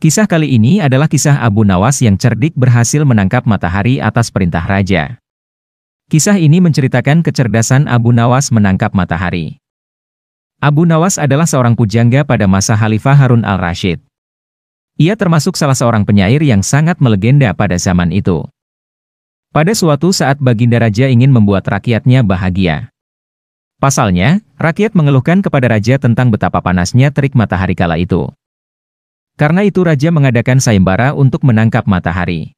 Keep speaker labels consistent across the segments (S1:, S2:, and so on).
S1: Kisah kali ini adalah kisah Abu Nawas yang cerdik berhasil menangkap matahari atas perintah raja. Kisah ini menceritakan kecerdasan Abu Nawas menangkap matahari. Abu Nawas adalah seorang pujangga pada masa Khalifah Harun al-Rasyid. Ia termasuk salah seorang penyair yang sangat melegenda pada zaman itu. Pada suatu saat Baginda Raja ingin membuat rakyatnya bahagia. Pasalnya, rakyat mengeluhkan kepada raja tentang betapa panasnya terik matahari kala itu. Karena itu raja mengadakan sayembara untuk menangkap matahari.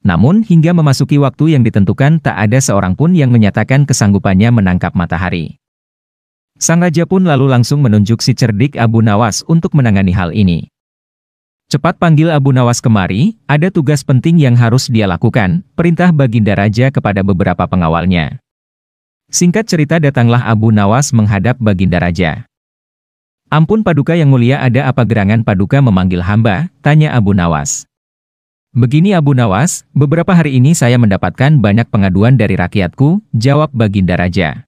S1: Namun hingga memasuki waktu yang ditentukan tak ada seorang pun yang menyatakan kesanggupannya menangkap matahari. Sang raja pun lalu langsung menunjuk si cerdik Abu Nawas untuk menangani hal ini. Cepat panggil Abu Nawas kemari, ada tugas penting yang harus dia lakukan, perintah Baginda Raja kepada beberapa pengawalnya. Singkat cerita datanglah Abu Nawas menghadap Baginda Raja. Ampun Paduka yang mulia, ada apa gerangan Paduka memanggil hamba? Tanya Abu Nawas. Begini Abu Nawas, beberapa hari ini saya mendapatkan banyak pengaduan dari rakyatku, jawab Baginda Raja.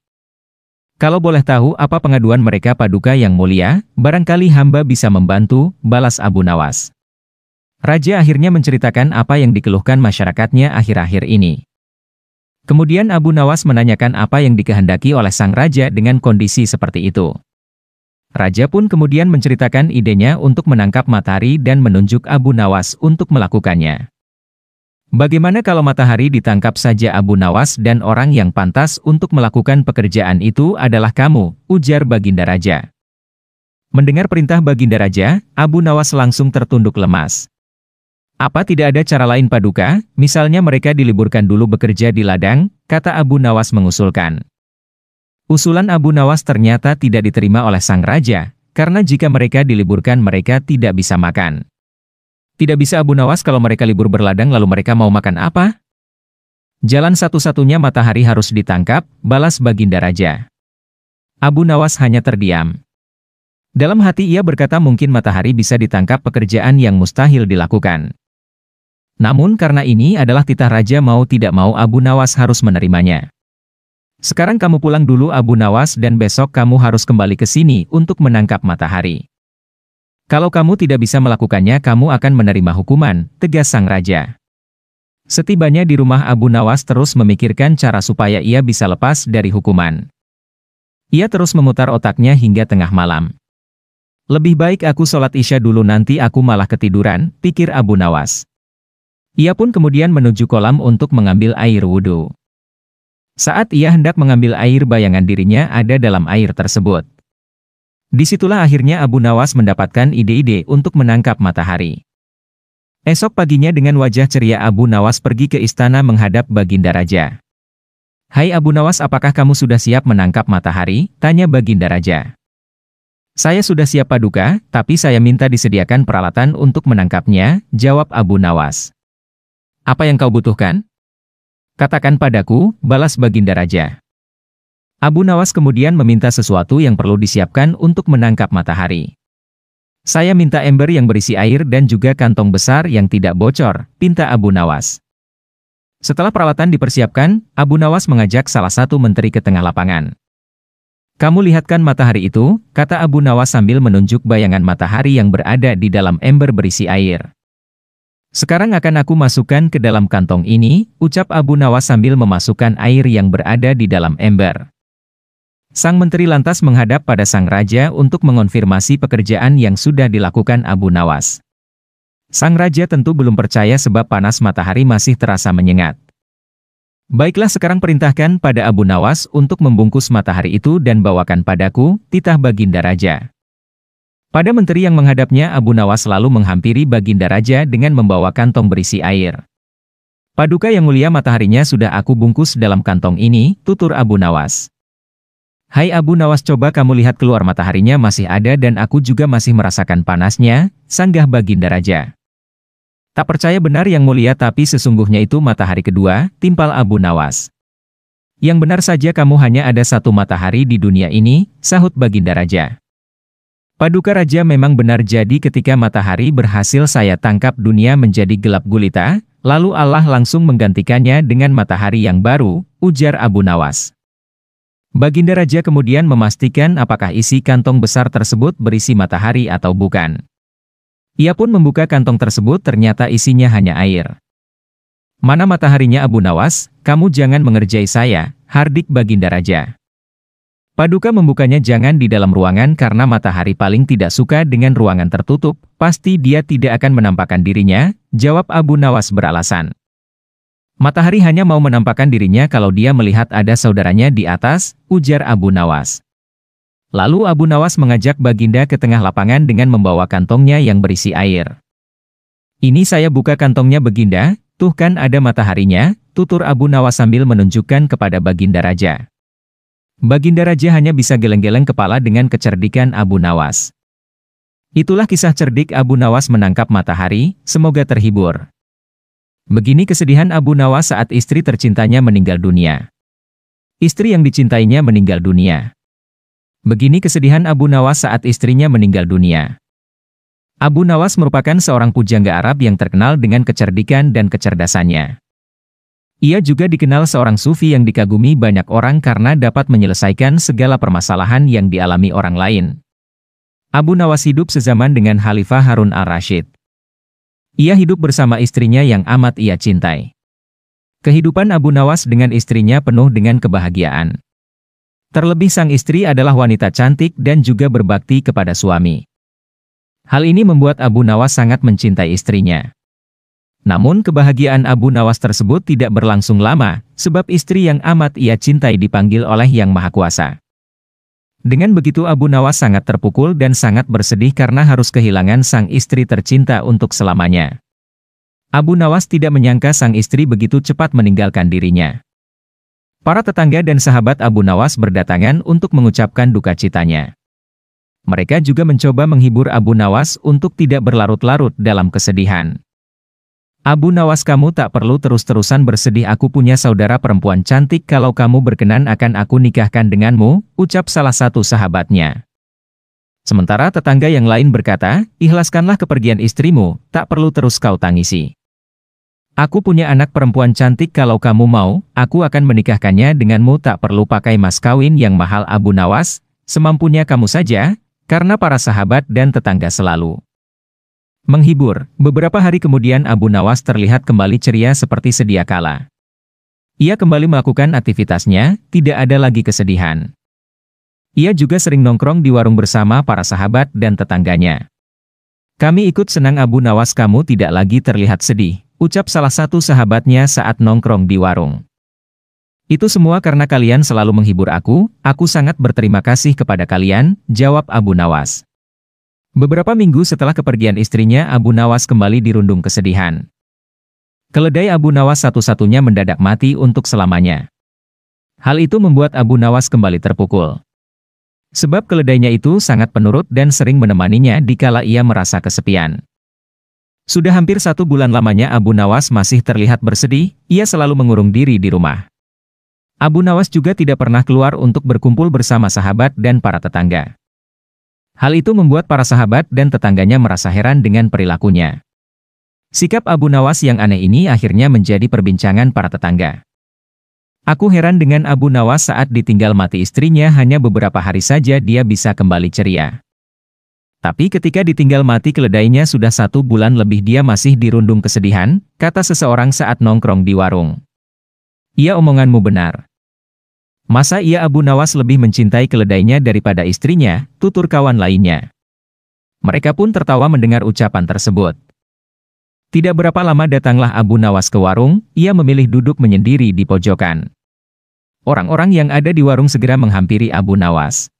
S1: Kalau boleh tahu apa pengaduan mereka Paduka yang mulia, barangkali hamba bisa membantu, balas Abu Nawas. Raja akhirnya menceritakan apa yang dikeluhkan masyarakatnya akhir-akhir ini. Kemudian Abu Nawas menanyakan apa yang dikehendaki oleh sang raja dengan kondisi seperti itu. Raja pun kemudian menceritakan idenya untuk menangkap matahari dan menunjuk Abu Nawas untuk melakukannya. Bagaimana kalau matahari ditangkap saja Abu Nawas dan orang yang pantas untuk melakukan pekerjaan itu adalah kamu, ujar Baginda Raja. Mendengar perintah Baginda Raja, Abu Nawas langsung tertunduk lemas. Apa tidak ada cara lain Paduka, misalnya mereka diliburkan dulu bekerja di ladang, kata Abu Nawas mengusulkan. Usulan Abu Nawas ternyata tidak diterima oleh sang raja, karena jika mereka diliburkan mereka tidak bisa makan. Tidak bisa Abu Nawas, kalau mereka libur berladang lalu mereka mau makan apa? Jalan satu-satunya matahari harus ditangkap, balas Baginda Raja. Abu Nawas hanya terdiam. Dalam hati ia berkata mungkin matahari bisa ditangkap, pekerjaan yang mustahil dilakukan. Namun karena ini adalah titah raja, mau tidak mau Abu Nawas harus menerimanya. Sekarang kamu pulang dulu Abu Nawas dan besok kamu harus kembali ke sini untuk menangkap matahari. Kalau kamu tidak bisa melakukannya kamu akan menerima hukuman, tegas sang raja. Setibanya di rumah Abu Nawas terus memikirkan cara supaya ia bisa lepas dari hukuman. Ia terus memutar otaknya hingga tengah malam. Lebih baik aku sholat isya dulu, nanti aku malah ketiduran, pikir Abu Nawas. Ia pun kemudian menuju kolam untuk mengambil air wudhu. Saat ia hendak mengambil air, bayangan dirinya ada dalam air tersebut. Disitulah akhirnya Abu Nawas mendapatkan ide-ide untuk menangkap matahari. Esok paginya dengan wajah ceria Abu Nawas pergi ke istana menghadap Baginda Raja. Hai Abu Nawas, apakah kamu sudah siap menangkap matahari? Tanya Baginda Raja. Saya sudah siap Paduka, tapi saya minta disediakan peralatan untuk menangkapnya, jawab Abu Nawas. Apa yang kau butuhkan? Katakan padaku, balas Baginda Raja. Abu Nawas kemudian meminta sesuatu yang perlu disiapkan untuk menangkap matahari. Saya minta ember yang berisi air dan juga kantong besar yang tidak bocor, pinta Abu Nawas. Setelah peralatan dipersiapkan, Abu Nawas mengajak salah satu menteri ke tengah lapangan. Kamu lihatkan matahari itu, kata Abu Nawas sambil menunjuk bayangan matahari yang berada di dalam ember berisi air. Sekarang akan aku masukkan ke dalam kantong ini, ucap Abu Nawas sambil memasukkan air yang berada di dalam ember. Sang menteri lantas menghadap pada sang raja untuk mengonfirmasi pekerjaan yang sudah dilakukan Abu Nawas. Sang raja tentu belum percaya sebab panas matahari masih terasa menyengat. Baiklah, sekarang perintahkan pada Abu Nawas untuk membungkus matahari itu dan bawakan padaku, titah Baginda Raja. Pada menteri yang menghadapnya, Abu Nawas lalu menghampiri Baginda Raja dengan membawa kantong berisi air. Paduka yang mulia, mataharinya sudah aku bungkus dalam kantong ini, tutur Abu Nawas. Hai Abu Nawas, coba kamu lihat keluar, mataharinya masih ada dan aku juga masih merasakan panasnya, sanggah Baginda Raja. Tak percaya benar yang mulia, tapi sesungguhnya itu matahari kedua, timpal Abu Nawas. Yang benar saja kamu hanya ada satu matahari di dunia ini, sahut Baginda Raja. Paduka Raja, memang benar, jadi ketika matahari berhasil saya tangkap dunia menjadi gelap gulita, lalu Allah langsung menggantikannya dengan matahari yang baru, ujar Abu Nawas. Baginda Raja kemudian memastikan apakah isi kantong besar tersebut berisi matahari atau bukan. Ia pun membuka kantong tersebut, ternyata isinya hanya air. "Mana mataharinya Abu Nawas, kamu jangan mengerjai saya," hardik Baginda Raja. Paduka membukanya jangan di dalam ruangan karena matahari paling tidak suka dengan ruangan tertutup, pasti dia tidak akan menampakkan dirinya, jawab Abu Nawas beralasan. Matahari hanya mau menampakkan dirinya kalau dia melihat ada saudaranya di atas, ujar Abu Nawas. Lalu Abu Nawas mengajak Baginda ke tengah lapangan dengan membawa kantongnya yang berisi air. "Ini saya buka kantongnya Baginda, tuh kan ada mataharinya," tutur Abu Nawas sambil menunjukkan kepada Baginda Raja. Baginda Raja hanya bisa geleng-geleng kepala dengan kecerdikan Abu Nawas. Itulah kisah cerdik Abu Nawas menangkap matahari, semoga terhibur. Begini kesedihan Abu Nawas saat istri tercintanya meninggal dunia. Istri yang dicintainya meninggal dunia. Begini kesedihan Abu Nawas saat istrinya meninggal dunia. Abu Nawas merupakan seorang pujangga Arab yang terkenal dengan kecerdikan dan kecerdasannya. Ia juga dikenal seorang sufi yang dikagumi banyak orang karena dapat menyelesaikan segala permasalahan yang dialami orang lain. Abu Nawas hidup sezaman dengan Khalifah Harun al-Rashid. Ia hidup bersama istrinya yang amat ia cintai. Kehidupan Abu Nawas dengan istrinya penuh dengan kebahagiaan. Terlebih sang istri adalah wanita cantik dan juga berbakti kepada suami. Hal ini membuat Abu Nawas sangat mencintai istrinya. Namun kebahagiaan Abu Nawas tersebut tidak berlangsung lama, sebab istri yang amat ia cintai dipanggil oleh Yang Maha Kuasa. Dengan begitu Abu Nawas sangat terpukul dan sangat bersedih karena harus kehilangan sang istri tercinta untuk selamanya. Abu Nawas tidak menyangka sang istri begitu cepat meninggalkan dirinya. Para tetangga dan sahabat Abu Nawas berdatangan untuk mengucapkan duka citanya. Mereka juga mencoba menghibur Abu Nawas untuk tidak berlarut-larut dalam kesedihan. "Abu Nawas, kamu tak perlu terus-terusan bersedih, aku punya saudara perempuan cantik, kalau kamu berkenan akan aku nikahkan denganmu," ucap salah satu sahabatnya. Sementara tetangga yang lain berkata, "Ikhlaskanlah kepergian istrimu, tak perlu terus kau tangisi. Aku punya anak perempuan cantik, kalau kamu mau, aku akan menikahkannya denganmu, tak perlu pakai mas kawin yang mahal Abu Nawas, semampunya kamu saja," karena para sahabat dan tetangga selalu menghibur. Beberapa hari kemudian Abu Nawas terlihat kembali ceria seperti sedia kala. Ia kembali melakukan aktivitasnya, tidak ada lagi kesedihan. Ia juga sering nongkrong di warung bersama para sahabat dan tetangganya. "Kami ikut senang Abu Nawas, kamu tidak lagi terlihat sedih," ucap salah satu sahabatnya saat nongkrong di warung. "Itu semua karena kalian selalu menghibur aku sangat berterima kasih kepada kalian," jawab Abu Nawas. Beberapa minggu setelah kepergian istrinya, Abu Nawas kembali dirundung kesedihan. Keledai Abu Nawas satu-satunya mendadak mati untuk selamanya. Hal itu membuat Abu Nawas kembali terpukul. Sebab keledainya itu sangat penurut dan sering menemaninya dikala ia merasa kesepian. Sudah hampir 1 bulan lamanya Abu Nawas masih terlihat bersedih, ia selalu mengurung diri di rumah. Abu Nawas juga tidak pernah keluar untuk berkumpul bersama sahabat dan para tetangga. Hal itu membuat para sahabat dan tetangganya merasa heran dengan perilakunya. Sikap Abu Nawas yang aneh ini akhirnya menjadi perbincangan para tetangga. "Aku heran dengan Abu Nawas, saat ditinggal mati istrinya hanya beberapa hari saja dia bisa kembali ceria. Tapi ketika ditinggal mati keledainya sudah 1 bulan lebih dia masih dirundung kesedihan," kata seseorang saat nongkrong di warung. "Iya, omonganmu benar. Masa iya Abu Nawas lebih mencintai keledainya daripada istrinya," tutur kawan lainnya. Mereka pun tertawa mendengar ucapan tersebut. Tidak berapa lama datanglah Abu Nawas ke warung, ia memilih duduk menyendiri di pojokan. Orang-orang yang ada di warung segera menghampiri Abu Nawas.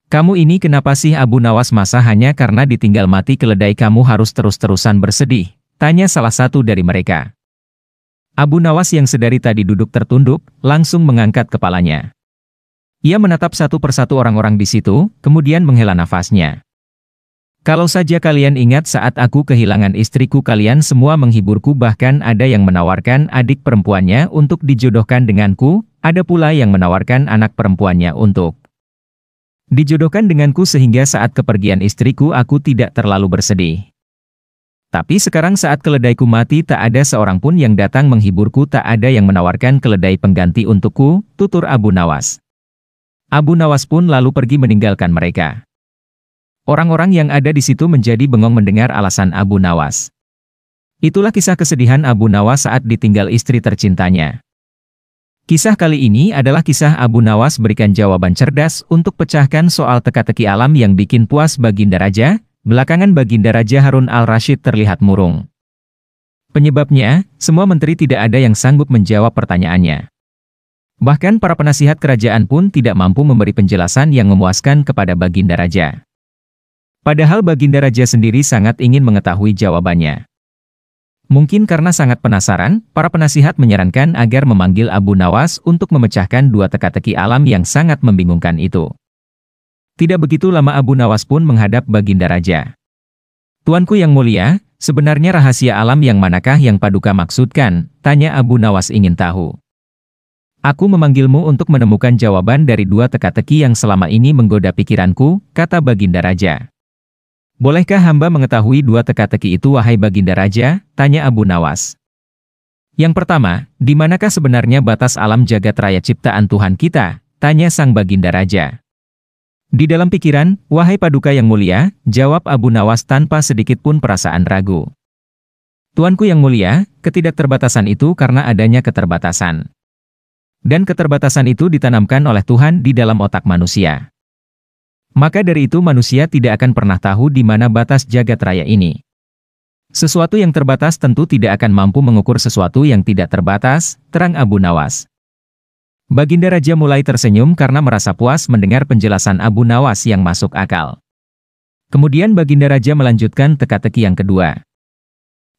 S1: "Kamu ini kenapa sih Abu Nawas, masa hanya karena ditinggal mati keledai kamu harus terus-terusan bersedih?" tanya salah satu dari mereka. Abu Nawas yang sedari tadi duduk tertunduk, langsung mengangkat kepalanya. Ia menatap satu persatu orang-orang di situ, kemudian menghela nafasnya. "Kalau saja kalian ingat saat aku kehilangan istriku, kalian semua menghiburku, bahkan ada yang menawarkan adik perempuannya untuk dijodohkan denganku, ada pula yang menawarkan anak perempuannya untuk dijodohkan denganku, sehingga saat kepergian istriku aku tidak terlalu bersedih. Tapi sekarang saat keledaiku mati tak ada seorang pun yang datang menghiburku, tak ada yang menawarkan keledai pengganti untukku," tutur Abu Nawas. Abu Nawas pun lalu pergi meninggalkan mereka. Orang-orang yang ada di situ menjadi bengong mendengar alasan Abu Nawas. Itulah kisah kesedihan Abu Nawas saat ditinggal istri tercintanya. Kisah kali ini adalah kisah Abu Nawas berikan jawaban cerdas untuk pecahkan soal teka-teki alam yang bikin puas Baginda Raja. Belakangan Baginda Raja Harun al-Rasyid terlihat murung. Penyebabnya, semua menteri tidak ada yang sanggup menjawab pertanyaannya. Bahkan para penasihat kerajaan pun tidak mampu memberi penjelasan yang memuaskan kepada Baginda Raja. Padahal Baginda Raja sendiri sangat ingin mengetahui jawabannya. Mungkin karena sangat penasaran, para penasihat menyarankan agar memanggil Abu Nawas untuk memecahkan dua teka-teki alam yang sangat membingungkan itu. Tidak begitu lama Abu Nawas pun menghadap Baginda Raja. "Tuanku yang mulia, sebenarnya rahasia alam yang manakah yang Paduka maksudkan?" tanya Abu Nawas ingin tahu. "Aku memanggilmu untuk menemukan jawaban dari dua teka-teki yang selama ini menggoda pikiranku," kata Baginda Raja. "Bolehkah hamba mengetahui dua teka-teki itu wahai Baginda Raja?" tanya Abu Nawas. "Yang pertama, di manakah sebenarnya batas alam jagat raya ciptaan Tuhan kita?" tanya sang Baginda Raja. "Di dalam pikiran, wahai Paduka yang mulia," jawab Abu Nawas tanpa sedikit pun perasaan ragu. "Tuanku yang mulia, ketidakterbatasan itu karena adanya keterbatasan. Dan keterbatasan itu ditanamkan oleh Tuhan di dalam otak manusia. Maka dari itu manusia tidak akan pernah tahu di mana batas jagat raya ini. Sesuatu yang terbatas tentu tidak akan mampu mengukur sesuatu yang tidak terbatas," terang Abu Nawas. Baginda Raja mulai tersenyum karena merasa puas mendengar penjelasan Abu Nawas yang masuk akal. Kemudian Baginda Raja melanjutkan teka-teki yang kedua.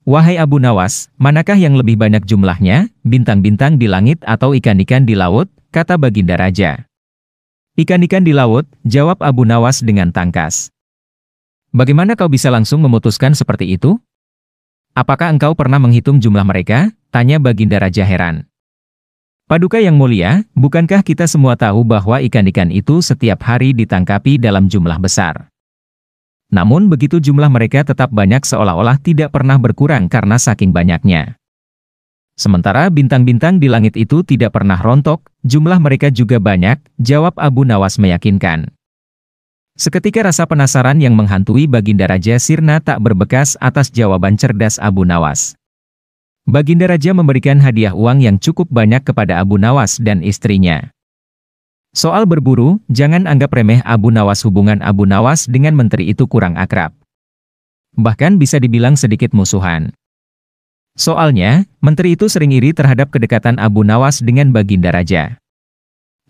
S1: "Wahai Abu Nawas, manakah yang lebih banyak jumlahnya, bintang-bintang di langit atau ikan-ikan di laut?" kata Baginda Raja. "Ikan-ikan di laut," jawab Abu Nawas dengan tangkas. "Bagaimana kau bisa langsung memutuskan seperti itu? Apakah engkau pernah menghitung jumlah mereka?" tanya Baginda Raja heran. "Paduka yang mulia, bukankah kita semua tahu bahwa ikan-ikan itu setiap hari ditangkapi dalam jumlah besar? Namun begitu jumlah mereka tetap banyak seolah-olah tidak pernah berkurang karena saking banyaknya. Sementara bintang-bintang di langit itu tidak pernah rontok, jumlah mereka juga banyak," jawab Abu Nawas meyakinkan. Seketika rasa penasaran yang menghantui Baginda Raja sirna tak berbekas atas jawaban cerdas Abu Nawas. Baginda Raja memberikan hadiah uang yang cukup banyak kepada Abu Nawas dan istrinya. Soal berburu, jangan anggap remeh Abu Nawas. Hubungan Abu Nawas dengan menteri itu kurang akrab. Bahkan bisa dibilang sedikit musuhan. Soalnya, menteri itu sering iri terhadap kedekatan Abu Nawas dengan Baginda Raja.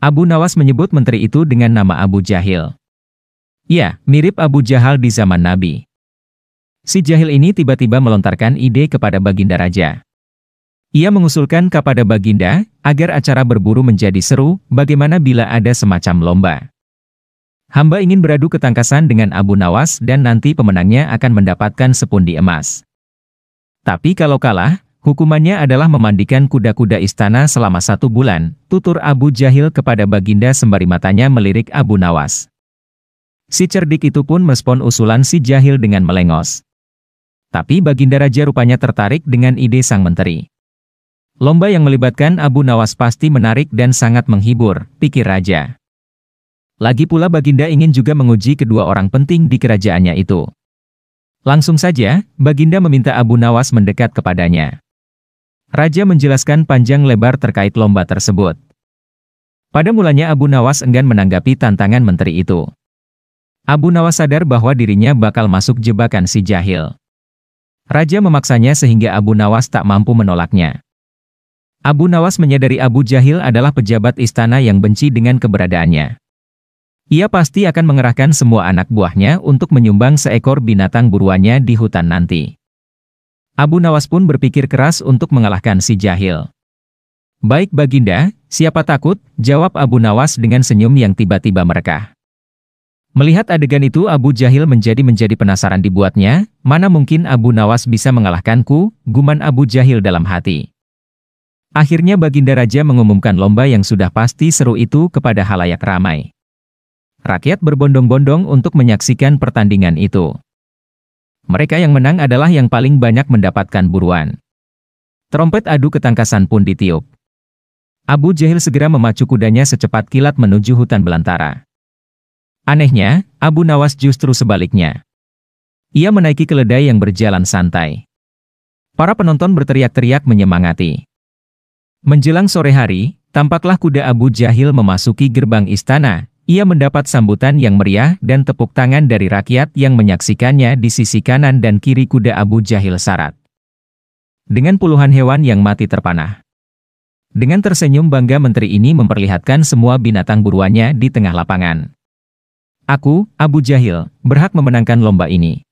S1: Abu Nawas menyebut menteri itu dengan nama Abu Jahil. Ya, mirip Abu Jahal di zaman Nabi. Si Jahil ini tiba-tiba melontarkan ide kepada Baginda Raja. Ia mengusulkan kepada Baginda, agar acara berburu menjadi seru, bagaimana bila ada semacam lomba. Hamba ingin beradu ketangkasan dengan Abu Nawas dan nanti pemenangnya akan mendapatkan sepundi emas. Tapi kalau kalah, hukumannya adalah memandikan kuda-kuda istana selama 1 bulan, tutur Abu Jahil kepada Baginda sembari matanya melirik Abu Nawas. Si cerdik itu pun merespon usulan si Jahil dengan melengos. Tapi Baginda Raja rupanya tertarik dengan ide sang menteri. Lomba yang melibatkan Abu Nawas pasti menarik dan sangat menghibur, pikir Raja. Lagi pula Baginda ingin juga menguji kedua orang penting di kerajaannya itu. Langsung saja, Baginda meminta Abu Nawas mendekat kepadanya. Raja menjelaskan panjang lebar terkait lomba tersebut. Pada mulanya Abu Nawas enggan menanggapi tantangan menteri itu. Abu Nawas sadar bahwa dirinya bakal masuk jebakan si Jahil. Raja memaksanya sehingga Abu Nawas tak mampu menolaknya. Abu Nawas menyadari Abu Jahil adalah pejabat istana yang benci dengan keberadaannya. Ia pasti akan mengerahkan semua anak buahnya untuk menyumbang seekor binatang buruannya di hutan nanti. Abu Nawas pun berpikir keras untuk mengalahkan si Jahil. "Baik Baginda, siapa takut?" jawab Abu Nawas dengan senyum yang tiba-tiba merekah. Melihat adegan itu Abu Jahil menjadi penasaran dibuatnya, mana mungkin Abu Nawas bisa mengalahkanku, guman Abu Jahil dalam hati. Akhirnya Baginda Raja mengumumkan lomba yang sudah pasti seru itu kepada halayak ramai. Rakyat berbondong-bondong untuk menyaksikan pertandingan itu. Mereka yang menang adalah yang paling banyak mendapatkan buruan. Trompet adu ketangkasan pun ditiup. Abu Jahil segera memacu kudanya secepat kilat menuju hutan belantara. Anehnya, Abu Nawas justru sebaliknya. Ia menaiki keledai yang berjalan santai. Para penonton berteriak-teriak menyemangati. Menjelang sore hari, tampaklah kuda Abu Jahil memasuki gerbang istana. Ia mendapat sambutan yang meriah dan tepuk tangan dari rakyat yang menyaksikannya di sisi kanan dan kiri kuda Abu Jahil syarat. Dengan puluhan hewan yang mati terpanah. Dengan tersenyum bangga menteri ini memperlihatkan semua binatang buruannya di tengah lapangan. Aku, Abu Jahil, berhak memenangkan lomba ini.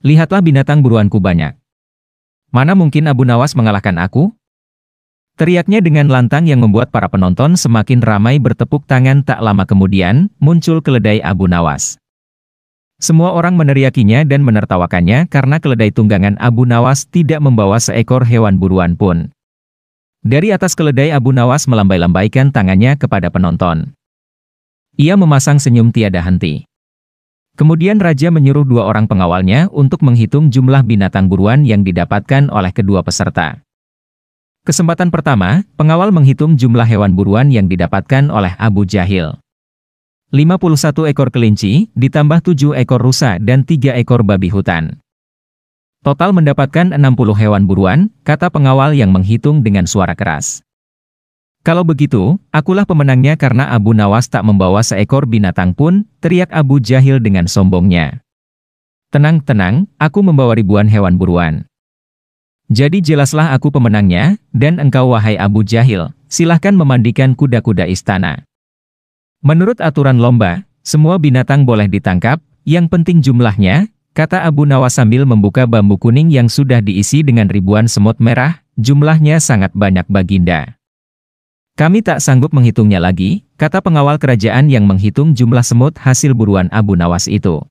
S1: Lihatlah binatang buruanku banyak. Mana mungkin Abu Nawas mengalahkan aku? Teriaknya dengan lantang yang membuat para penonton semakin ramai bertepuk tangan. Tak lama kemudian, muncul keledai Abu Nawas. Semua orang meneriakinya dan menertawakannya karena keledai tunggangan Abu Nawas tidak membawa seekor hewan buruan pun. Dari atas keledai Abu Nawas melambai-lambaikan tangannya kepada penonton. Ia memasang senyum tiada henti. Kemudian Raja menyuruh 2 orang pengawalnya untuk menghitung jumlah binatang buruan yang didapatkan oleh kedua peserta. Kesempatan pertama, pengawal menghitung jumlah hewan buruan yang didapatkan oleh Abu Jahil. 51 ekor kelinci, ditambah 7 ekor rusa dan 3 ekor babi hutan. Total mendapatkan 60 hewan buruan, kata pengawal yang menghitung dengan suara keras. Kalau begitu, akulah pemenangnya karena Abu Nawas tak membawa seekor binatang pun, teriak Abu Jahil dengan sombongnya. Tenang, aku membawa ribuan hewan buruan. Jadi jelaslah aku pemenangnya, dan engkau wahai Abu Jahil, silahkan memandikan kuda-kuda istana. Menurut aturan lomba, semua binatang boleh ditangkap, yang penting jumlahnya, kata Abu Nawas sambil membuka bambu kuning yang sudah diisi dengan ribuan semut merah, jumlahnya sangat banyak baginda. Kami tak sanggup menghitungnya lagi, kata pengawal kerajaan yang menghitung jumlah semut hasil buruan Abu Nawas itu.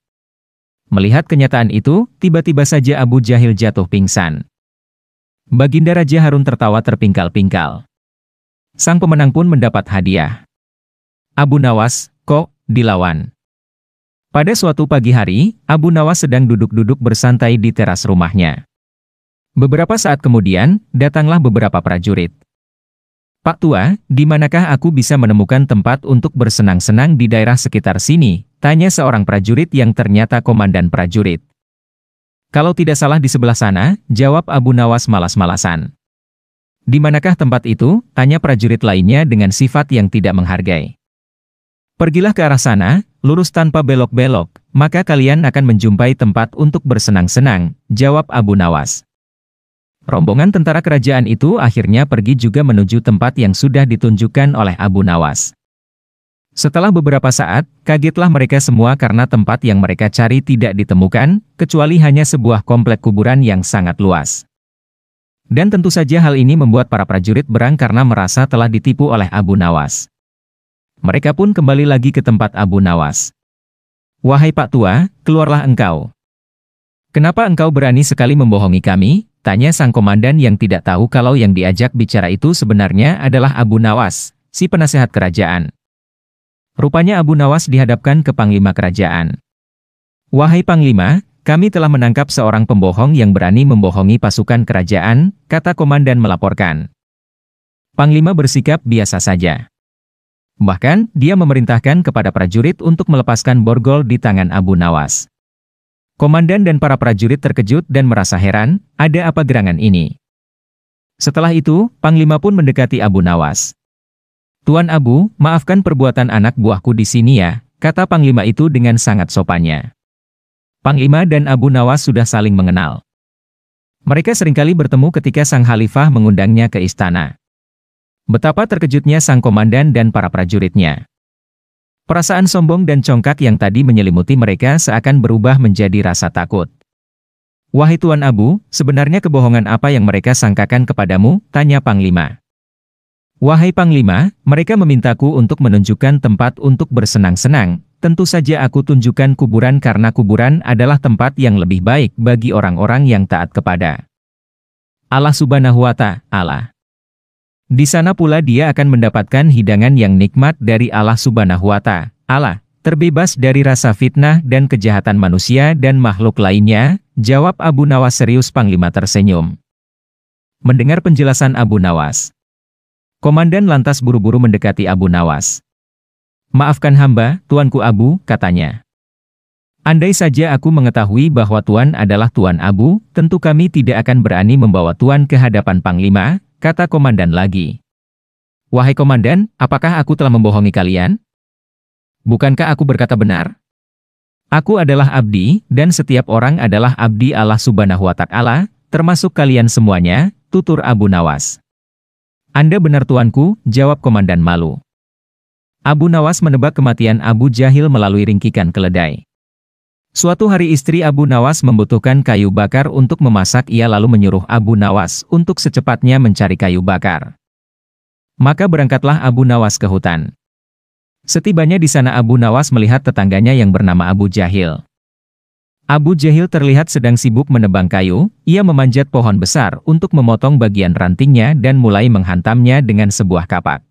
S1: Melihat kenyataan itu, tiba-tiba saja Abu Jahil jatuh pingsan. Baginda Raja Harun tertawa terpingkal-pingkal. Sang pemenang pun mendapat hadiah. Abu Nawas, kok dilawan? Pada suatu pagi hari, Abu Nawas sedang duduk-duduk bersantai di teras rumahnya. Beberapa saat kemudian, datanglah beberapa prajurit. Pak Tua, di manakah aku bisa menemukan tempat untuk bersenang-senang di daerah sekitar sini? Tanya seorang prajurit yang ternyata komandan prajurit. Kalau tidak salah di sebelah sana, jawab Abu Nawas malas-malasan. Di manakah tempat itu? Tanya prajurit lainnya dengan sifat yang tidak menghargai. Pergilah ke arah sana, lurus tanpa belok-belok, maka kalian akan menjumpai tempat untuk bersenang-senang, jawab Abu Nawas. Rombongan tentara kerajaan itu akhirnya pergi juga menuju tempat yang sudah ditunjukkan oleh Abu Nawas. Setelah beberapa saat, kagetlah mereka semua karena tempat yang mereka cari tidak ditemukan, kecuali hanya sebuah komplek kuburan yang sangat luas. Dan tentu saja hal ini membuat para prajurit berang karena merasa telah ditipu oleh Abu Nawas. Mereka pun kembali lagi ke tempat Abu Nawas. Wahai Pak Tua, keluarlah engkau. Kenapa engkau berani sekali membohongi kami? Tanya sang komandan yang tidak tahu kalau yang diajak bicara itu sebenarnya adalah Abu Nawas, si penasehat kerajaan. Rupanya Abu Nawas dihadapkan ke Panglima Kerajaan. Wahai Panglima, kami telah menangkap seorang pembohong yang berani membohongi pasukan kerajaan, kata komandan melaporkan. Panglima bersikap biasa saja. Bahkan, dia memerintahkan kepada prajurit untuk melepaskan borgol di tangan Abu Nawas. Komandan dan para prajurit terkejut dan merasa heran, ada apa gerangan ini? Setelah itu, Panglima pun mendekati Abu Nawas. Tuan Abu, maafkan perbuatan anak buahku di sini ya, kata Panglima itu dengan sangat sopannya. Panglima dan Abu Nawas sudah saling mengenal. Mereka seringkali bertemu ketika sang khalifah mengundangnya ke istana. Betapa terkejutnya sang komandan dan para prajuritnya. Perasaan sombong dan congkak yang tadi menyelimuti mereka seakan berubah menjadi rasa takut. Wahai Tuan Abu, sebenarnya kebohongan apa yang mereka sangkakan kepadamu? Tanya Panglima. Wahai Panglima, mereka memintaku untuk menunjukkan tempat untuk bersenang-senang. Tentu saja aku tunjukkan kuburan karena kuburan adalah tempat yang lebih baik bagi orang-orang yang taat kepada Allah Subhanahu wa Ta'ala. Di sana pula dia akan mendapatkan hidangan yang nikmat dari Allah Subhanahu wa Ta'ala, terbebas dari rasa fitnah dan kejahatan manusia dan makhluk lainnya, jawab Abu Nawas serius. Panglima tersenyum. Mendengar penjelasan Abu Nawas, komandan lantas buru-buru mendekati Abu Nawas. "Maafkan hamba, Tuanku Abu," katanya. "Andai saja aku mengetahui bahwa Tuan adalah Tuan Abu, tentu kami tidak akan berani membawa Tuan ke hadapan Panglima," kata komandan lagi. "Wahai komandan, apakah aku telah membohongi kalian? Bukankah aku berkata benar? Aku adalah abdi, dan setiap orang adalah abdi Allah Subhanahu wa Ta'ala, termasuk kalian semuanya," tutur Abu Nawas. "Anda benar tuanku," jawab komandan malu. Abu Nawas menebak kematian Abu Jahil melalui ringkikan keledai. Suatu hari istri Abu Nawas membutuhkan kayu bakar untuk memasak, ia lalu menyuruh Abu Nawas untuk secepatnya mencari kayu bakar. Maka berangkatlah Abu Nawas ke hutan. Setibanya di sana Abu Nawas melihat tetangganya yang bernama Abu Jahil. Abu Jahil terlihat sedang sibuk menebang kayu, ia memanjat pohon besar untuk memotong bagian rantingnya dan mulai menghantamnya dengan sebuah kapak.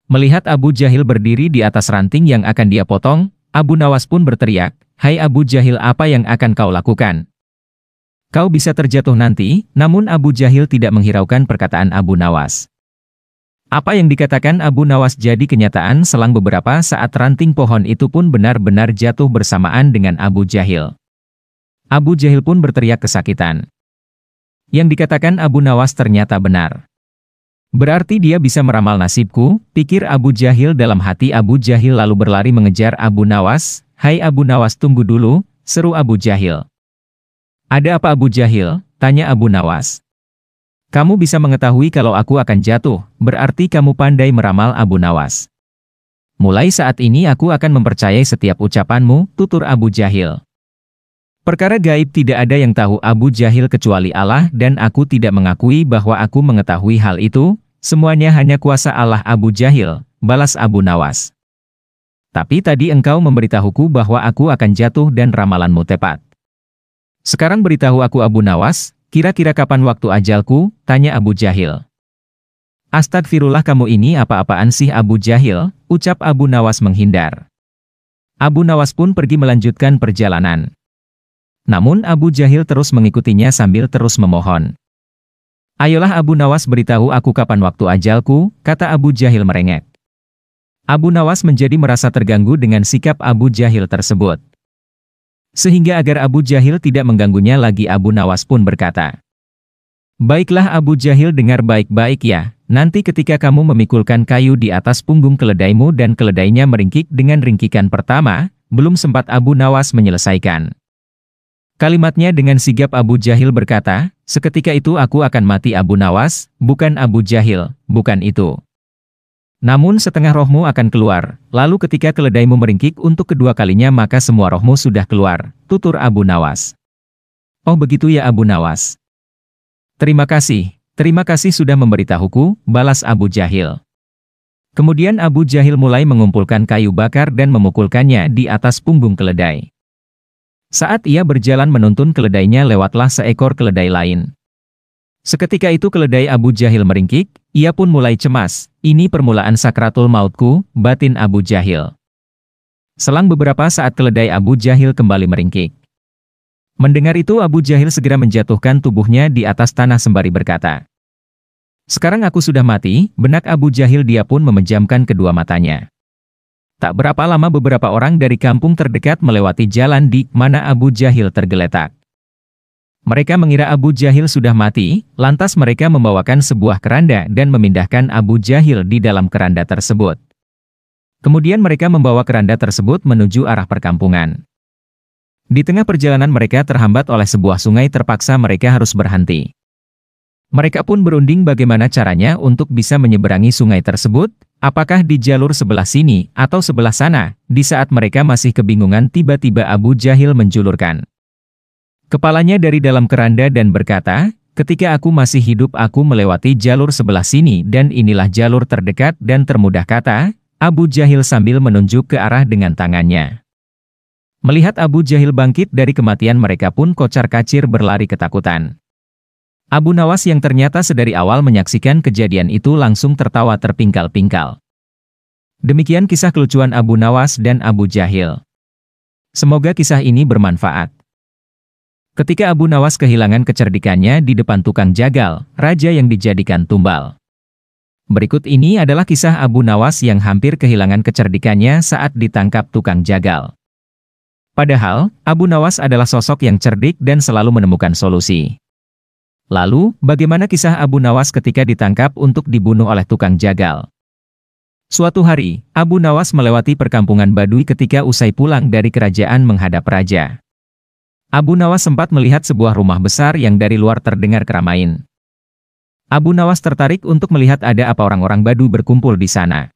S1: Melihat Abu Jahil berdiri di atas ranting yang akan dia potong, Abu Nawas pun berteriak, "Hai Abu Jahil, apa yang akan kau lakukan? Kau bisa terjatuh nanti." Namun Abu Jahil tidak menghiraukan perkataan Abu Nawas. Apa yang dikatakan Abu Nawas jadi kenyataan. Selang beberapa saat ranting pohon itu pun benar-benar jatuh bersamaan dengan Abu Jahil. Abu Jahil pun berteriak kesakitan. Yang dikatakan Abu Nawas ternyata benar. "Berarti dia bisa meramal nasibku," pikir Abu Jahil dalam hati. Abu Jahil lalu berlari mengejar Abu Nawas. "Hai Abu Nawas, tunggu dulu," seru Abu Jahil. "Ada apa Abu Jahil?" tanya Abu Nawas. "Kamu bisa mengetahui kalau aku akan jatuh, berarti kamu pandai meramal." Abu Nawas. "Mulai saat ini aku akan mempercayai setiap ucapanmu," tutur Abu Jahil. "Perkara gaib tidak ada yang tahu Abu Jahil kecuali Allah, dan aku tidak mengakui bahwa aku mengetahui hal itu, semuanya hanya kuasa Allah." "Abu Jahil," balas Abu Nawas. "Tapi tadi engkau memberitahuku bahwa aku akan jatuh dan ramalanmu tepat. Sekarang beritahu aku Abu Nawas, kira-kira kapan waktu ajalku?" tanya Abu Jahil. "Astagfirullah, kamu ini apa-apaan sih Abu Jahil?" ucap Abu Nawas menghindar. Abu Nawas pun pergi melanjutkan perjalanan. Namun Abu Jahil terus mengikutinya sambil terus memohon. "Ayolah Abu Nawas, beritahu aku kapan waktu ajalku," kata Abu Jahil merengek. Abu Nawas menjadi merasa terganggu dengan sikap Abu Jahil tersebut. Sehingga agar Abu Jahil tidak mengganggunya lagi, Abu Nawas pun berkata, "Baiklah Abu Jahil, dengar baik-baik ya, nanti ketika kamu memikulkan kayu di atas punggung keledaimu dan keledainya meringkik dengan ringkikan pertama," belum sempat Abu Nawas menyelesaikan kalimatnya dengan sigap Abu Jahil berkata, "Seketika itu aku akan mati." "Abu Nawas, bukan Abu Jahil, bukan itu. Namun setengah rohmu akan keluar, lalu ketika keledaimu meringkik untuk kedua kalinya maka semua rohmu sudah keluar," tutur Abu Nawas. "Oh begitu ya Abu Nawas. Terima kasih sudah memberitahuku," balas Abu Jahil. Kemudian Abu Jahil mulai mengumpulkan kayu bakar dan memukulkannya di atas punggung keledai. Saat ia berjalan menuntun keledainya, lewatlah seekor keledai lain. Seketika itu keledai Abu Jahil meringkik, ia pun mulai cemas. "Ini permulaan sakratul mautku," batin Abu Jahil. Selang beberapa saat keledai Abu Jahil kembali meringkik. Mendengar itu Abu Jahil segera menjatuhkan tubuhnya di atas tanah sembari berkata, "Sekarang aku sudah mati." Benak Abu Jahil, dia pun memejamkan kedua matanya. Tak berapa lama beberapa orang dari kampung terdekat melewati jalan di mana Abu Jahil tergeletak. Mereka mengira Abu Jahil sudah mati, lantas mereka membawakan sebuah keranda dan memindahkan Abu Jahil di dalam keranda tersebut. Kemudian mereka membawa keranda tersebut menuju arah perkampungan. Di tengah perjalanan mereka terhambat oleh sebuah sungai, terpaksa mereka harus berhenti. Mereka pun berunding bagaimana caranya untuk bisa menyeberangi sungai tersebut, apakah di jalur sebelah sini atau sebelah sana. Di saat mereka masih kebingungan, tiba-tiba Abu Jahil menjulurkan kepalanya dari dalam keranda dan berkata, "Ketika aku masih hidup aku melewati jalur sebelah sini dan inilah jalur terdekat dan termudah," kata Abu Jahil sambil menunjuk ke arah dengan tangannya. Melihat Abu Jahil bangkit dari kematian, mereka pun kocar-kacir berlari ketakutan. Abu Nawas yang ternyata sedari awal menyaksikan kejadian itu langsung tertawa terpingkal-pingkal. Demikian kisah kelucuan Abu Nawas dan Abu Jahil. Semoga kisah ini bermanfaat. Ketika Abu Nawas kehilangan kecerdikannya di depan tukang jagal, raja yang dijadikan tumbal. Berikut ini adalah kisah Abu Nawas yang hampir kehilangan kecerdikannya saat ditangkap tukang jagal. Padahal, Abu Nawas adalah sosok yang cerdik dan selalu menemukan solusi. Lalu, bagaimana kisah Abu Nawas ketika ditangkap untuk dibunuh oleh tukang jagal? Suatu hari, Abu Nawas melewati perkampungan Baduy ketika usai pulang dari kerajaan menghadap raja. Abu Nawas sempat melihat sebuah rumah besar yang dari luar terdengar keramaian. Abu Nawas tertarik untuk melihat ada apa orang-orang Baduy berkumpul di sana.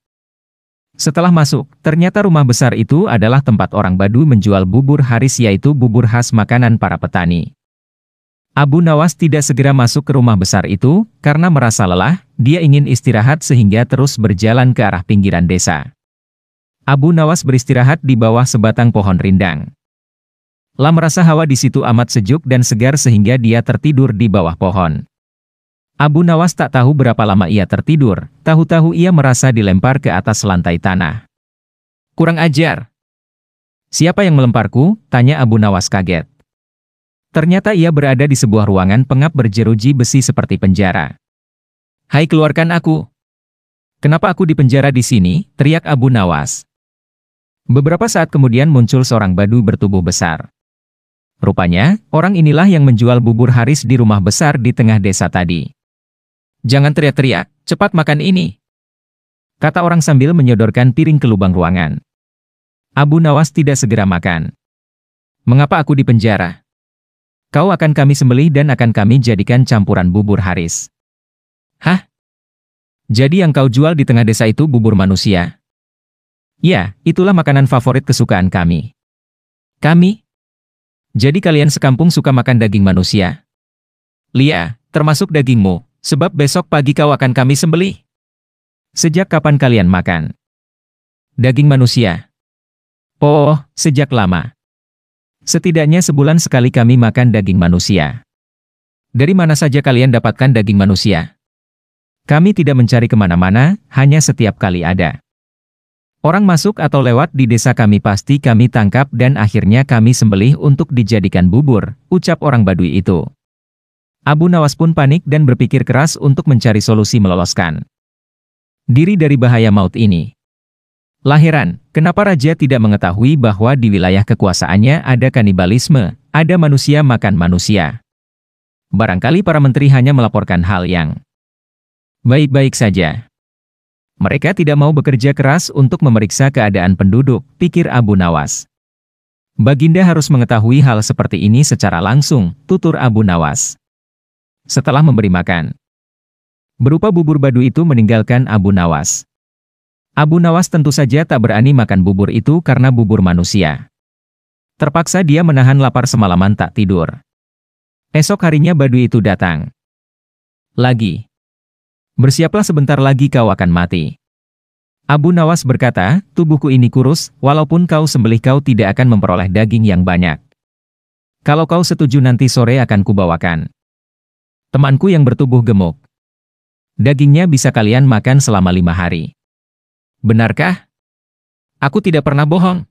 S1: Setelah masuk, ternyata rumah besar itu adalah tempat orang Baduy menjual bubur haris, yaitu bubur khas makanan para petani. Abu Nawas tidak segera masuk ke rumah besar itu, karena merasa lelah, dia ingin istirahat sehingga terus berjalan ke arah pinggiran desa. Abu Nawas beristirahat di bawah sebatang pohon rindang. Merasa hawa di situ amat sejuk dan segar sehingga dia tertidur di bawah pohon. Abu Nawas tak tahu berapa lama ia tertidur, tahu-tahu ia merasa dilempar ke atas lantai tanah. "Kurang ajar! Siapa yang melemparku?" tanya Abu Nawas kaget. Ternyata ia berada di sebuah ruangan pengap berjeruji besi seperti penjara. "Hai, keluarkan aku! Kenapa aku dipenjara di sini?" teriak Abu Nawas. Beberapa saat kemudian muncul seorang Baduy bertubuh besar. Rupanya, orang inilah yang menjual bubur haris di rumah besar di tengah desa tadi. "Jangan teriak-teriak, cepat makan ini," kata orang sambil menyodorkan piring ke lubang ruangan. Abu Nawas tidak segera makan. "Mengapa aku dipenjara? Kau akan kami sembelih dan akan kami jadikan campuran bubur haris." "Hah? Jadi yang kau jual di tengah desa itu bubur manusia?" "Ya, itulah makanan favorit kesukaan kami." "Kami? Jadi kalian sekampung suka makan daging manusia?" "Lia, termasuk dagingmu. Sebab besok pagi kau akan kami sembelih." "Sejak kapan kalian makan daging manusia?" "Oh, sejak lama. Setidaknya sebulan sekali kami makan daging manusia." "Dari mana saja kalian dapatkan daging manusia?" "Kami tidak mencari kemana-mana, hanya setiap kali ada orang masuk atau lewat di desa kami pasti kami tangkap dan akhirnya kami sembelih untuk dijadikan bubur," ucap orang Baduy itu. Abu Nawas pun panik dan berpikir keras untuk mencari solusi meloloskan diri dari bahaya maut ini. Heran, kenapa raja tidak mengetahui bahwa di wilayah kekuasaannya ada kanibalisme, ada manusia makan manusia. Barangkali para menteri hanya melaporkan hal yang baik-baik saja. Mereka tidak mau bekerja keras untuk memeriksa keadaan penduduk, pikir Abu Nawas. Baginda harus mengetahui hal seperti ini secara langsung, tutur Abu Nawas. Setelah memberi makan berupa bubur Baduy itu meninggalkan Abu Nawas. Abu Nawas tentu saja tak berani makan bubur itu karena bubur manusia. Terpaksa dia menahan lapar semalaman tak tidur. Esok harinya Baduy itu datang lagi. "Bersiaplah, sebentar lagi kau akan mati." Abu Nawas berkata, "Tubuhku ini kurus, walaupun kau sembelih kau tidak akan memperoleh daging yang banyak. Kalau kau setuju nanti sore akan kubawakan temanku yang bertubuh gemuk. Dagingnya bisa kalian makan selama 5 hari. Benarkah?" "Aku tidak pernah bohong."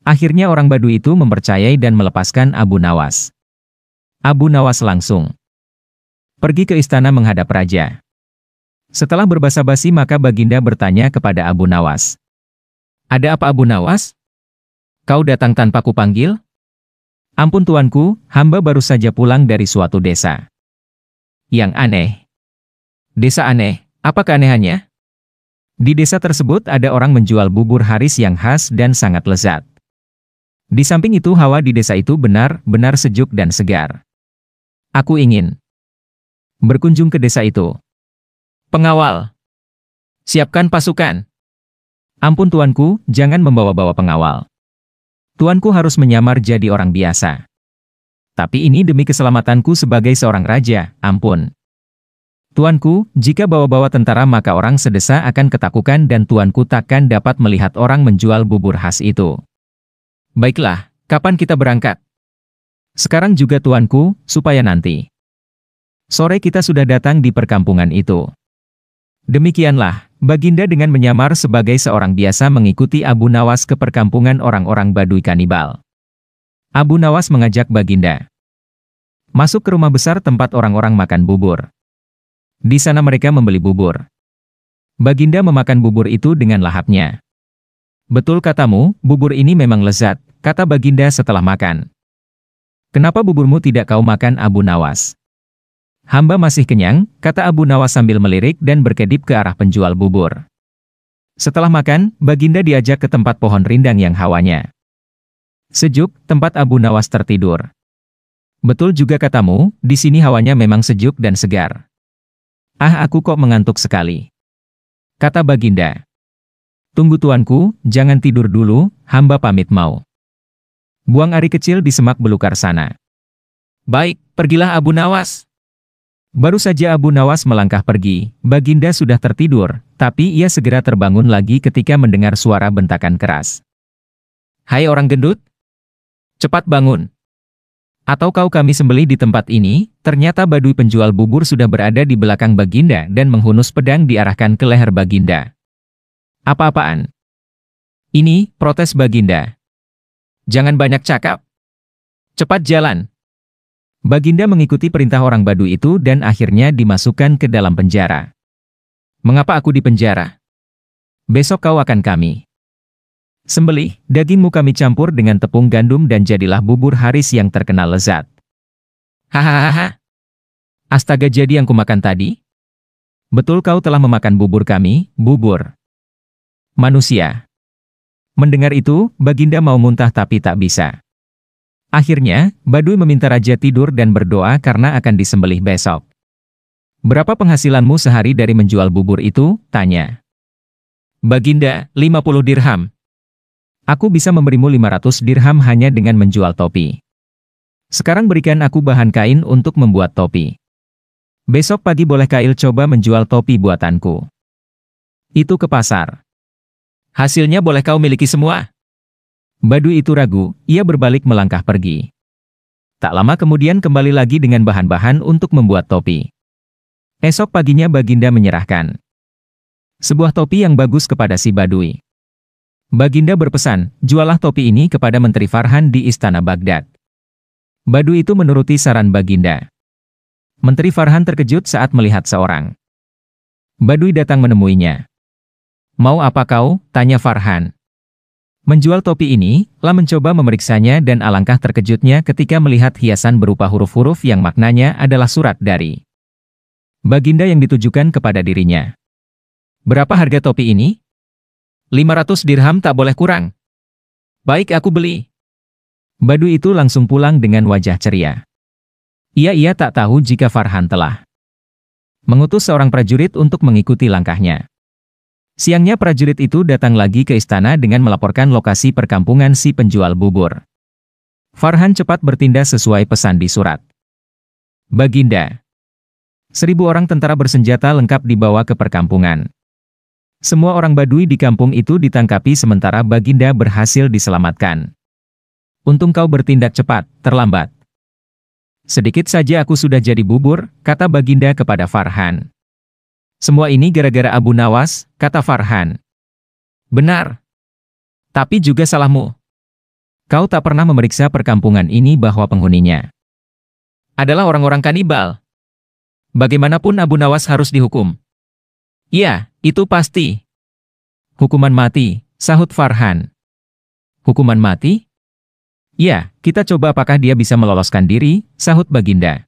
S1: Akhirnya orang Baduy itu mempercayai dan melepaskan Abu Nawas. Abu Nawas langsung pergi ke istana menghadap raja. Setelah berbasa-basi maka Baginda bertanya kepada Abu Nawas. "Ada apa Abu Nawas? Kau datang tanpa kupanggil?" "Ampun tuanku, hamba baru saja pulang dari suatu desa." "Yang aneh." "Desa aneh? Apa keanehannya?" "Di desa tersebut ada orang menjual bubur haris yang khas dan sangat lezat. Di samping itu hawa di desa itu benar-benar sejuk dan segar. Aku ingin berkunjung ke desa itu." "Pengawal, siapkan pasukan." "Ampun tuanku, jangan membawa-bawa pengawal. Tuanku harus menyamar jadi orang biasa. Tapi ini demi keselamatanku sebagai seorang raja, ampun. Tuanku, jika bawa-bawa tentara maka orang sedesa akan ketakutan dan tuanku takkan dapat melihat orang menjual bubur khas itu." "Baiklah, kapan kita berangkat?" "Sekarang juga tuanku, supaya nanti sore kita sudah datang di perkampungan itu." Demikianlah, Baginda dengan menyamar sebagai seorang biasa mengikuti Abu Nawas ke perkampungan orang-orang Baduy kanibal. Abu Nawas mengajak Baginda masuk ke rumah besar tempat orang-orang makan bubur. Di sana mereka membeli bubur Baginda memakan bubur itu dengan lahapnya. Betul katamu, bubur ini memang lezat, kata Baginda setelah makan. Kenapa buburmu tidak kau makan, Abu Nawas? Hamba masih kenyang, kata Abu Nawas sambil melirik dan berkedip ke arah penjual bubur. Setelah makan, Baginda diajak ke tempat pohon rindang yang hawanya sejuk, tempat Abu Nawas tertidur. Betul juga katamu, di sini hawanya memang sejuk dan segar. Ah, aku kok mengantuk sekali, kata Baginda. Tunggu tuanku, jangan tidur dulu, hamba pamit mau buang air kecil di semak belukar sana. Baik, pergilah Abu Nawas. Baru saja Abu Nawas melangkah pergi, Baginda sudah tertidur, tapi ia segera terbangun lagi ketika mendengar suara bentakan keras. Hai orang gendut, cepat bangun. Atau kami sembelih di tempat ini. Ternyata Baduy penjual bubur sudah berada di belakang Baginda dan menghunus pedang diarahkan ke leher Baginda. Apa-apaan? Ini, protes Baginda. Jangan banyak cakap. Cepat jalan. Baginda mengikuti perintah orang Baduy itu dan akhirnya dimasukkan ke dalam penjara. Mengapa aku di penjara? Besok kau akan kami sembelih, dagingmu kami campur dengan tepung gandum dan jadilah bubur Haris yang terkenal lezat. Hahaha. Astaga, jadi yang kumakan tadi? Betul kau telah memakan bubur kami, bubur manusia. Mendengar itu, Baginda mau muntah tapi tak bisa. Akhirnya, Baduy meminta raja tidur dan berdoa karena akan disembelih besok. Berapa penghasilanmu sehari dari menjual bubur itu? Tanya. Baginda, 50 dirham. Aku bisa memberimu 500 dirham hanya dengan menjual topi. Sekarang berikan aku bahan kain untuk membuat topi. Besok pagi boleh Kail coba menjual topi buatanku. Itu ke pasar. Hasilnya boleh kau miliki semua. Baduy itu ragu, ia berbalik melangkah pergi. Tak lama kemudian kembali lagi dengan bahan-bahan untuk membuat topi. Esok paginya Baginda menyerahkan sebuah topi yang bagus kepada si Baduy. Baginda berpesan, jualah topi ini kepada Menteri Farhan di Istana Baghdad. Baduy itu menuruti saran Baginda. Menteri Farhan terkejut saat melihat seorang Baduy datang menemuinya. Mau apa kau? Tanya Farhan. Menjual topi ini, lah mencoba memeriksanya dan alangkah terkejutnya ketika melihat hiasan berupa huruf-huruf yang maknanya adalah surat dari Baginda yang ditujukan kepada dirinya. Berapa harga topi ini? 500 dirham, tak boleh kurang. Baik, aku beli. Baduy itu langsung pulang dengan wajah ceria. Ia tak tahu jika Farhan telah mengutus seorang prajurit untuk mengikuti langkahnya. Siangnya prajurit itu datang lagi ke istana dengan melaporkan lokasi perkampungan si penjual bubur. Farhan cepat bertindak sesuai pesan di surat. Baginda. 1000 orang tentara bersenjata lengkap dibawa ke perkampungan. Semua orang Baduy di kampung itu ditangkapi sementara Baginda berhasil diselamatkan. Untung kau bertindak cepat, terlambat. Sedikit saja aku sudah jadi bubur, kata Baginda kepada Farhan. Semua ini gara-gara Abu Nawas, kata Farhan. Benar. Tapi juga salahmu. Kau tak pernah memeriksa perkampungan ini bahwa penghuninya adalah orang-orang kanibal. Bagaimanapun Abu Nawas harus dihukum. Iya, itu pasti. Hukuman mati, sahut Farhan. Hukuman mati? Ya, kita coba apakah dia bisa meloloskan diri, sahut Baginda.